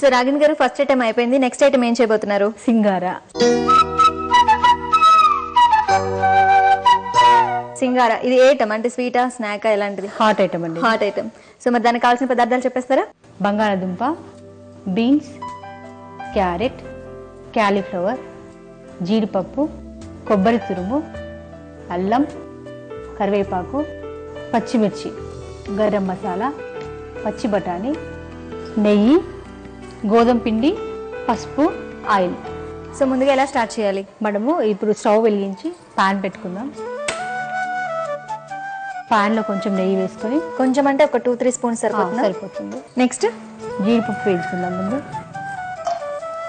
So Ragini గారు first item అయిపోయింది. Next item ఏం చేయబోతున్నారు? సింగారా. సింగారా ఇది ఏ ఐటమ్ అంటే స్వీటా స్నాకా ఎలాంటిది? హాట్ ఐటమ్ అండి. Hot item. సో మరి దానికి కావాల్సిన పదార్థాలు చెప్పేస్తారా? బంగాళాదుంప, బీన్స్, క్యారెట్, క్యాలీఫ్లవర్, జీడిపప్పు, కొబ్బరి తురుము, అల్లం, కరివేపాకు, పచ్చిమిర్చి, గరం మసాలా, పచ్చి బఠానీ, నెయ్యి, గోధుమ పిండి, పసుపు, ఆయిల్. సో ముందుగా ఎలా స్టార్ట్ చేయాలి? మనము ఇప్పుడు స్టవ్ వెలిగించి పాన్ పెట్టుకుందాం. పాన్లో కొంచెం నెయ్యి వేసుకొని, కొంచెం అంటే ఒక 2-3 స్పూన్స్ సరిపోతుంది. నెక్స్ట్ జీడిపప్పు వేయించుకుందాం ముందు.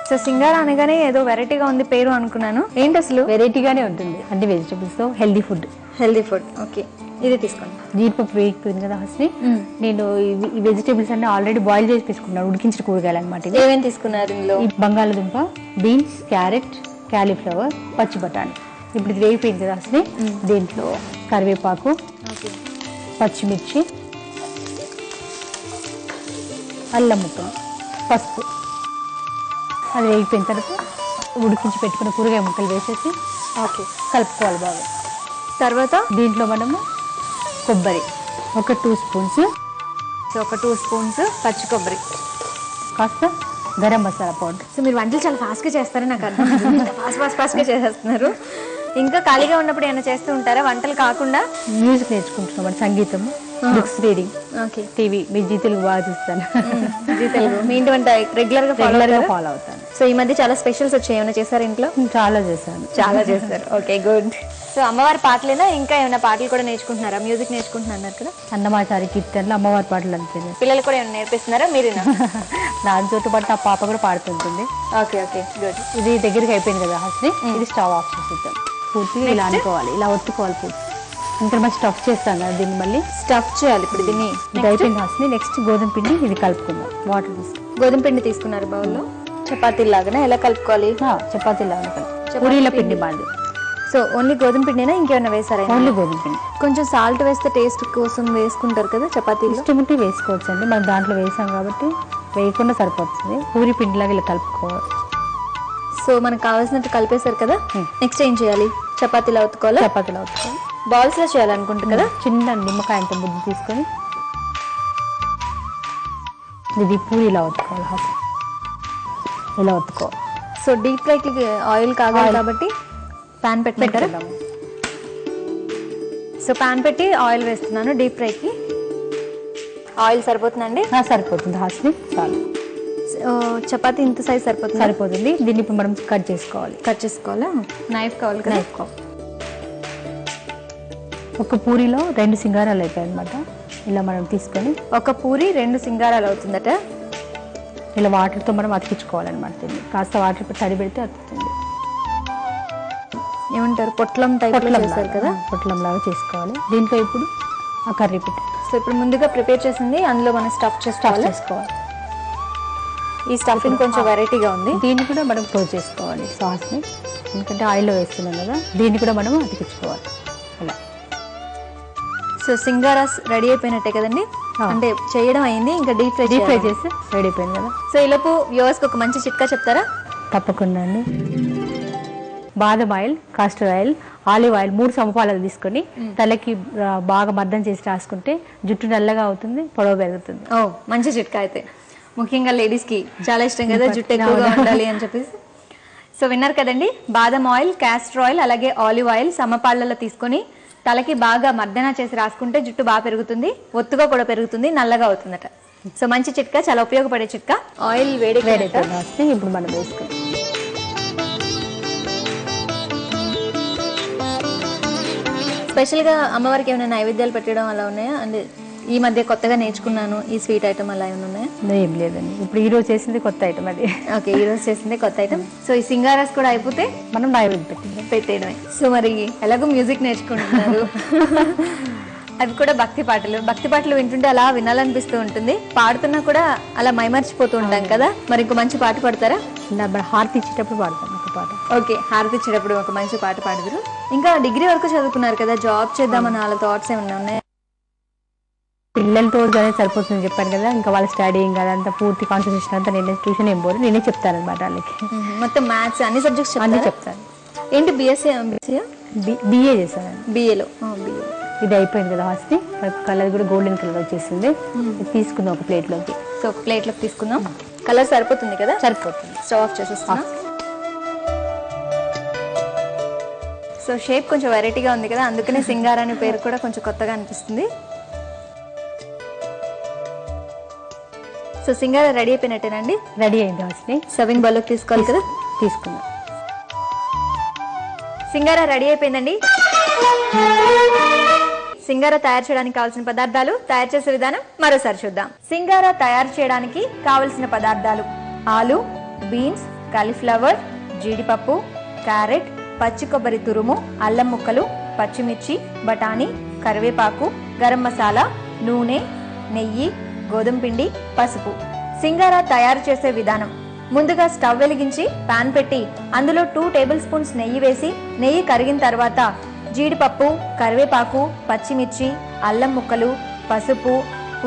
సో సింగారా అనగానే ఏదో వెరైటీగా ఉంది పేరు అనుకున్నాను. ఏంటి అసలు? వెరైటీగానే ఉంటుంది, అంటే వెజిటబుల్స్తో healthy food. Healthy food. Okay, ఇది తీసుకోండి. జీడిపప్పు వేగిపోయింది కదా హస్ని, నేను ఈ వెజిటేబుల్స్ అన్ని ఆల్రెడీ బాయిల్ చేసి తీసుకున్నాను, ఉడికించిన కూరగాయలు అనమాట. ఏమేమి తీసుకున్నారు ఇందులో? బంగాళదుంప, బీన్స్, క్యారెట్, క్యాలీఫ్లవర్, పచ్చి బఠానీ. ఇప్పుడు ఇది వేగిపోయింది కదా హస్ని, దీంట్లో కరివేపాకు, పచ్చిమిర్చి, అల్లం ముక్కలు, పసుపు, అది వేగిపోయిన తర్వాత ఉడికించి పెట్టుకున్న కూరగాయ ముక్కలు వేసేసి కలుపుకోవాలి బాగా. తర్వాత దీంట్లో మనము కొబ్బరి ఒక 2 స్పూన్స్, సో ఒక 2 స్పూన్స్ పచ్చి కొబ్బరి, కాస్త గరం మసాలా పౌడర్. సో మీరు వంటలు చాలా ఫాస్ట్గా చేస్తారని నాకు అర్థం. ఫాస్ట్గా చేసేస్తున్నారు. ఇంకా ఖాళీగా ఉన్నప్పుడు ఏమైనా చేస్తూ ఉంటారా వంటలు కాకుండా? మ్యూజిక్ నేర్చుకుంటున్నాం, సంగీతము, బుక్స్ రీడింగ్. Okay, TV. మీ జీ తెలుగు బాగా చూస్తాను. జీ తెలుగు మీ ఇంటి వంట రెగ్యులర్గా ఫాలో అవుతాను. సో ఈ మధ్య చాలా స్పెషల్స్ వచ్చాయి, ఏమైనా చేశారు ఇంట్లో? చాలా చేశాను. చాలా చేస్తారు. Okay, good. సో అమ్మవారి పాటలేనా ఇంకా ఏమైనా పాటలు కూడా నేర్చుకుంటున్నారా? మ్యూజిక్ నేర్చుకుంటున్నారు కదా? అన్నమాచారి కీర్తనలు, అమ్మవారి పాటలు అంతే. పిల్లలు కూడా ఏమైనా నేర్పిస్తున్నారా మీరేనా? దాంతో పాటు నా పాప కూడా పాడుతుంటుంది. Okay okay, good. ఇది దగ్గరికి అయిపోయింది కదా హస్ని, ఇది స్టవ్ ఆఫ్ చేసేద్దాం. పూర్తిగా ఇలా అనుకోవాలి, ఇలా ఒత్తుకోవాలి పూర్తి. ఇంకా మనం స్టఫ్ చేస్తాం కదా, దీన్ని మళ్ళీ స్టఫ్ చేయాలి. ఇప్పుడు దీన్ని ఇది అయిపోయింది హస్ని. నెక్స్ట్ గోధుమ పిండి ఇది కలుపుకుందాం. వాటర్ తీసుకుంటాం. గోధుమ పిండి తీసుకున్నారు బౌల్లో. చపాతీ లాగానే ఎలా కలుపుకోవాలి? చపాతీ లాగా పూరీల పిండి బాంది. సో ఓన్లీ గోధుమ పిండినా ఇంకేమైనా వేసారా? ఓన్లీ గోధుమ పిండి. కొంచెం సాల్ట్ వేస్తే టేస్ట్ కోసం వేసుకుంటారు కదా చపాతీలో. ఇష్టం ఉంటే వేసుకోవచ్చు అండి, మనం దాంట్లో వేసాం కాబట్టి వేయకుండా సరిపోతుంది. పూరి పిండిలాగా ఇలా కలుపుకోవాలి. సో మనకు కావాల్సినట్టు కలిపేశారు కదా, నెక్స్ట్ ఏం చేయాలి? చపాతీలో అవుతుకోవాలి. చపాతీలో అవుతుకోవాలి. బాల్స్ లో చేయాలనుకుంటా కదా. చిన్న నిమ్మకాయ అంత ముద్ద తీసుకొని ఇది పూరిలా అవుతుకోవాలి. ఇలా అవుతుకోవాలి. సో డీప్ ఫ్రైకి ఆయిల్ కావాలి కాబట్టి ప్యాన్ పెట్టారు. సో ప్యాన్ పెట్టి ఆయిల్ వేస్తున్నాను. డీప్ ఫ్రైకి ఆయిల్ సరిపోతుందండి? సరిపోతుంది హాస్ని, చాలు. చపాతీ ఇంత సైజ్ సరిపోతుంది? సరిపోతుంది. దీన్ని ఇప్పుడు మనం కట్ చేసుకోవాలి. కట్ చేసుకోవాలా? నైఫ్ కావాలి కదా? నైఫ్ కావాలి. ఒక పూరిలో 2 సింగారాలు అయిపోయాయి అనమాట. ఇలా మనం తీసుకొని ఒక పూరి 2 సింగారాలు అవుతుందట. ఇలా వాటర్తో మనం అతికించుకోవాలన్నమాట. దీన్ని కాస్త వాటర్ తడి పెడితే అతుకుతుంది. ఏమంటారు, పొట్లం టైప్ చేస్తారు కదా, పొట్లం లాగా చేసుకోవాలి. దీంట్లో ఇప్పుడు ఆ కర్రీ పెట్టి, సో ఇప్పుడు ముందుగా ప్రిపేర్ చేసింది అందులో మనం స్టఫ్ చేసుకోవాలి. ఈ స్టఫింగ్ కొంచెం వెరైటీగా ఉంది. దీన్ని కూడా మనం క్లోజ్ చేసుకోవాలి సాస్ని, ఎందుకంటే ఆయిల్లో వేస్తున్నాం కదా. దీన్ని కూడా మనం అతికించుకోవాలి అలా. సో సింగారాస్ రెడీ అయిపోయినట్టే కదండి, అంటే చేయడం అయింది. ఇంకా డీప్ ఫ్రై చేసి రెడీ అయిపోయింది కదా. సో ఈలోపు వ్యూవర్స్కి ఒక మంచి చిట్కా చెప్తారా? తప్పకుండా అండి. బాదం oil, castor oil, olive oil 3 సమపాలు తీసుకొని తలకి బాగా మద్దం చేసి రాసుకుంటే జుట్టు నల్లగా అవుతుంది, పొడవు పెరుగుతుంది. ఓ మంచి చిట్కా. అయితే ముఖ్యంగా లేడీస్ కి చాలా ఇష్టం కదా జుట్టు ఎక్కువగా ఉండాలి అని చెప్పేసి. సో విన్నారు కదండి, బాదం ఆయిల్, కాస్టర్ ఆయిల్ అలాగే ఆలివ్ ఆయిల్ సమపాళ్లలో తీసుకొని తలకి బాగా మర్దన చేసి రాసుకుంటే జుట్టు బాగా పెరుగుతుంది, ఒత్తుగా కూడా పెరుగుతుంది, నల్లగా అవుతుందట. సో మంచి చిట్కా, చాలా ఉపయోగపడే చిట్కా. ఆయిల్ వేడెక్కితే ఇప్పుడు మనం వేసుకుంటాం. స్పెషల్గా అమ్మవారికి ఏమైనా నైవేద్యాలు పెట్టడం అలా ఉన్నాయా? అంటే ఈ మధ్య కొత్తగా నేర్చుకున్నాను ఈ స్వీట్ ఐటమ్ అలా ఏమైనా ఉన్నాయా? ఏం లేదండి, ఇప్పుడు ఈ రోజు చేసింది కొత్త ఐటమ్ అది. ఓకే, ఈ రోజు చేసింది కొత్త ఐటమ్. సో ఈ సింగారాస్ కూడా అయిపోతే మనం నైవేద్యం పెట్టేయడమే. సో మరి ఎలాగో మ్యూజిక్ నేర్చుకుంటున్నారు, అవి కూడా భక్తి పాటలు. భక్తి పాటలు వింటుంటే అలా వినాలనిపిస్తూ ఉంటుంది, పాడుతున్నా కూడా అలా మైమర్చిపోతూ ఉంటాం కదా. మరి ఇంకో మంచి పాట పాడతారా? హారతి ఇచ్చేటప్పుడు పాడతాం ఒక పాట. ఓకే, హారతి ఇచ్చేటప్పుడు ఒక మంచి పాట పాడదురు. ఇంకా డిగ్రీ వరకు చదువుకున్నారు కదా, జాబ్ చేద్దామని అలా థాట్స్ ఏమన్నా ఉన్నాయా? పిల్లలతో అనేది సరిపోతుంది చెప్పాను కదా, ఇంకా వాళ్ళ స్టడీయింగ్ అదంతా పూర్తి కాన్సన్ట్రేషన్ అంతా నేనే ట్యూషన్ ఏం పోరు, నేనే చెప్తాను అనమాట వాళ్ళకి. మొత్తం మ్యాథ్స్ అన్ని సబ్జెక్ట్స్ అన్నీ చెప్తాను. ఏంటి బిఎస్సీ ఎంబీసీ? బిఏ చేశాను. బిఏలో ఇది అయిపోయింది కదా హాస్ని, కలర్ కూడా గోల్డెన్ కలర్ వచ్చేసింది. ఇది తీసుకుందాం ఒక ప్లేట్లోకి. సో ఒక ప్లేట్లోకి తీసుకుందాం. కలర్ సరిపోతుంది కదా? సరిపోతుంది. స్టవ్ ఆఫ్ చేసేస్తున్నా. సో షేప్ కొంచెం వెరైటీగా ఉంది కదా, అందుకనే సింగార అనే పేరు కూడా కొంచెం కొత్తగా అనిపిస్తుంది. సో సింగార రెడీ అయిపోయినట్టేనండి? రెడీ అయింది హాస్ని. సర్వింగ్ బౌల్లోకి తీసుకోవాలి కదా? తీసుకుందాం. సింగార రెడీ అయిపోయిందండి. సింగార తయారు చేయడానికి కావాల్సిన పదార్థాలు, తయారు చేసే విధానం మరోసారి చూద్దాం. సింగార తయారు చేయడానికి కావలసిన పదార్థాలు: ఆలు, బీన్స్, కాలీఫ్లవర్, జీడిపప్పు, క్యారెట్, పచ్చి కొబ్బరి తురుము, అల్లం ముక్కలు, పచ్చిమిర్చి, బఠానీ, కరివేపాకు, గరం మసాలా, నూనె, నెయ్యి, గోధుమ పిండి, పసుపు. సింగార తయారు చేసే విధానం: ముందుగా స్టవ్ వెలిగించి పాన్ పెట్టి అందులో 2 టేబుల్ స్పూన్స్ నెయ్యి వేసి, నెయ్యి కరిగిన తర్వాత జీడిపప్పు, కరివేపాకు, పచ్చిమిర్చి, అల్లం ముక్కలు, పసుపు,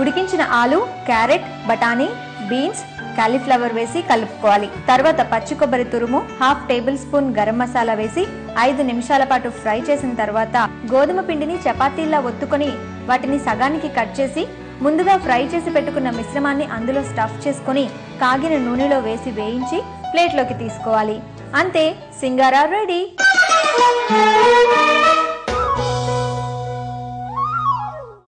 ఉడికించిన ఆలు, క్యారెట్, బఠానీ, బీన్స్, కాలీఫ్లవర్ వేసి కలుపుకోవాలి. తర్వాత పచ్చి కొబ్బరి తురుము, 1/2 టేబుల్ స్పూన్ గరం మసాలా వేసి 5 నిమిషాల పాటు ఫ్రై చేసిన తర్వాత గోధుమ పిండిని చపాతీల్లా ఒత్తుకొని వాటిని సగానికి కట్ చేసి ముందుగా ఫ్రై చేసి పెట్టుకున్న మిశ్రమాన్ని అందులో స్టఫ్ చేసుకుని కాగిన నూనెలో వేసి వేయించి ప్లేట్లోకి తీసుకోవాలి. అంతే, సింగారా రెడీ.